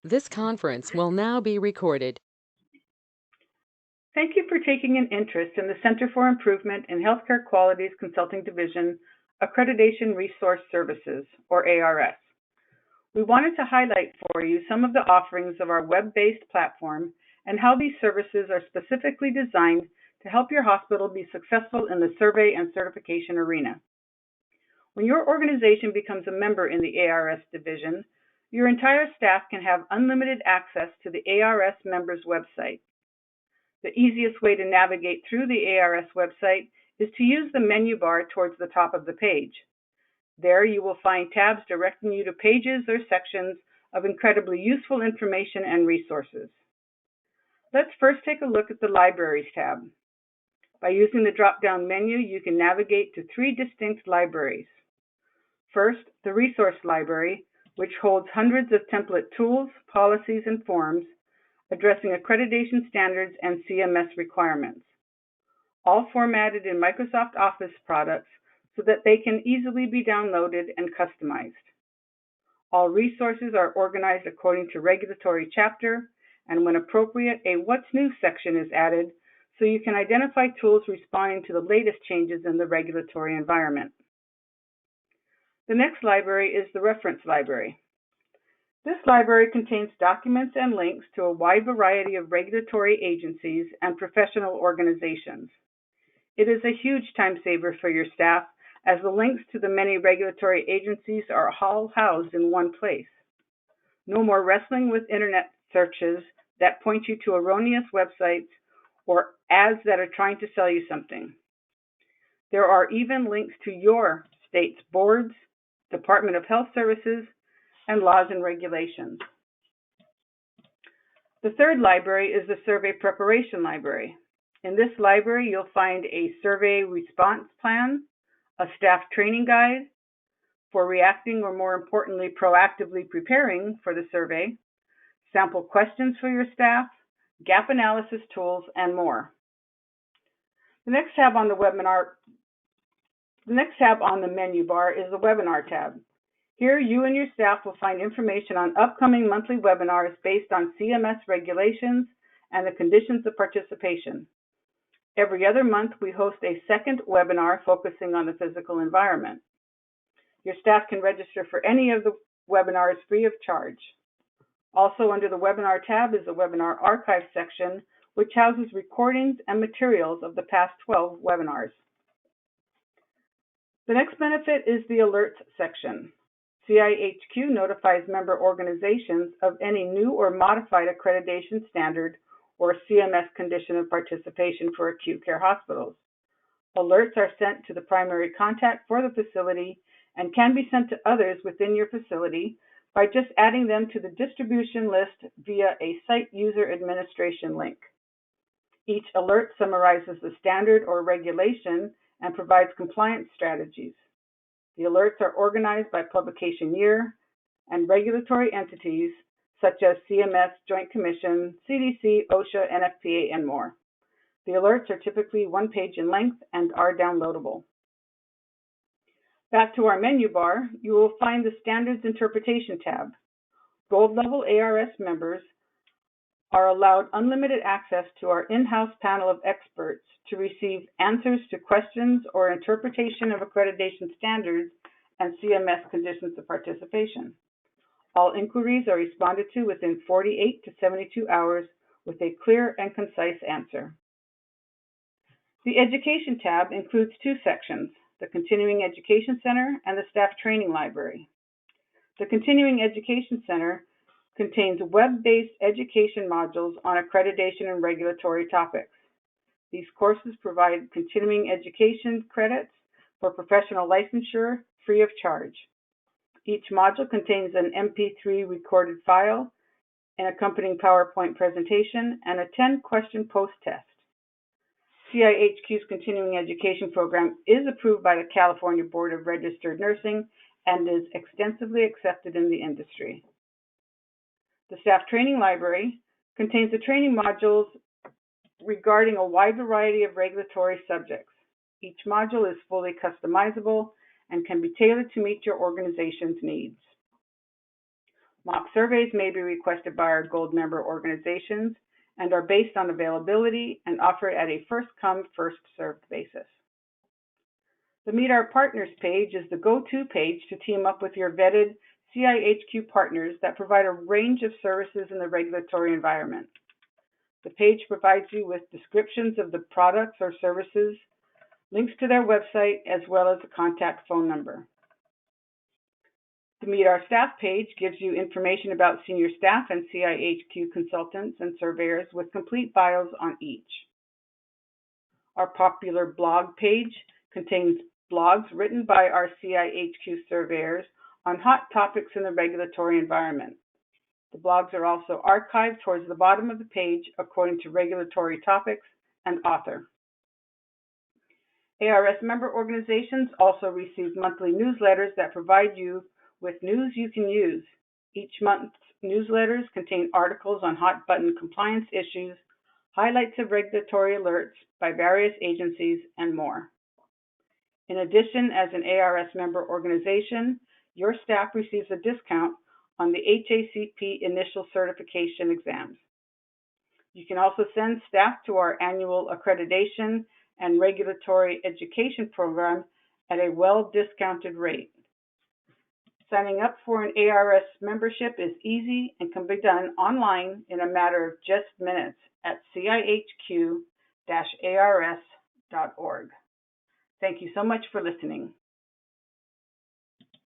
This conference will now be recorded. Thank you for taking an interest in the Center for Improvement in Healthcare Quality's Consulting Division Accreditation Resource Services, or ARS. We wanted to highlight for you some of the offerings of our web-based platform and how these services are specifically designed to help your hospital be successful in the survey and certification arena. When your organization becomes a member in the ARS division, your entire staff can have unlimited access to the ARS members website. The easiest way to navigate through the ARS website is to use the menu bar towards the top of the page. There you will find tabs directing you to pages or sections of incredibly useful information and resources. Let's first take a look at the Libraries tab. By using the drop-down menu, you can navigate to 3 distinct libraries. First, the Resource Library, which holds hundreds of template tools, policies, and forms addressing accreditation standards and CMS requirements, all formatted in Microsoft Office products so that they can easily be downloaded and customized. All resources are organized according to regulatory chapter, and when appropriate, a What's New section is added so you can identify tools responding to the latest changes in the regulatory environment. The next library is the Reference Library. This library contains documents and links to a wide variety of regulatory agencies and professional organizations. It is a huge time saver for your staff, as the links to the many regulatory agencies are all housed in one place. No more wrestling with internet searches that point you to erroneous websites or ads that are trying to sell you something. There are even links to your state's boards, Department of Health Services, and laws and regulations. The third library is the Survey Preparation Library. In this library, you'll find a survey response plan, a staff training guide for reacting or, more importantly, proactively preparing for the survey, sample questions for your staff, gap analysis tools, and more. The next tab on the menu bar is the Webinar tab. Here, you and your staff will find information on upcoming monthly webinars based on CMS regulations and the conditions of participation. Every other month, we host a second webinar focusing on the physical environment. Your staff can register for any of the webinars free of charge. Also, under the Webinar tab is the Webinar Archive section, which houses recordings and materials of the past 12 webinars. The next benefit is the Alerts section. CIHQ notifies member organizations of any new or modified accreditation standard or CMS condition of participation for acute care hospitals. Alerts are sent to the primary contact for the facility and can be sent to others within your facility by just adding them to the distribution list via a site user administration link. Each alert summarizes the standard or regulation and provides compliance strategies. The alerts are organized by publication year and regulatory entities such as CMS, Joint Commission, CDC, OSHA, NFPA, and more. The alerts are typically 1 page in length and are downloadable. Back to our menu bar, you will find the Standards Interpretation tab. Gold level ARS members are allowed unlimited access to our in-house panel of experts to receive answers to questions or interpretation of accreditation standards and CMS conditions of participation. All inquiries are responded to within 48 to 72 hours with a clear and concise answer. The Education tab includes 2 sections, the Continuing Education Center and the Staff Training Library. The Continuing Education Center contains web-based education modules on accreditation and regulatory topics. These courses provide continuing education credits for professional licensure free of charge. Each module contains an MP3 recorded file, an accompanying PowerPoint presentation, and a 10-question post-test. CIHQ's continuing education program is approved by the California Board of Registered Nursing and is extensively accepted in the industry. The Staff Training Library contains the training modules regarding a wide variety of regulatory subjects. Each module is fully customizable and can be tailored to meet your organization's needs. Mock surveys may be requested by our gold member organizations and are based on availability and offered at a first-come, first-served basis. The Meet Our Partners page is the go-to page to team up with your vetted CIHQ partners that provide a range of services in the regulatory environment. The page provides you with descriptions of the products or services, links to their website, as well as a contact phone number. The Meet Our Staff page gives you information about senior staff and CIHQ consultants and surveyors with complete bios on each. Our popular blog page contains blogs written by our CIHQ surveyors on hot topics in the regulatory environment. The blogs are also archived towards the bottom of the page according to regulatory topics and author. ARS member organizations also receive monthly newsletters that provide you with news you can use. Each month's newsletters contain articles on hot-button compliance issues, highlights of regulatory alerts by various agencies, and more. In addition, as an ARS member organization, your staff receives a discount on the HACP initial certification exams. You can also send staff to our annual accreditation and regulatory education program at a well-discounted rate. Signing up for an ARS membership is easy and can be done online in a matter of just minutes at cihq-ars.org. Thank you so much for listening.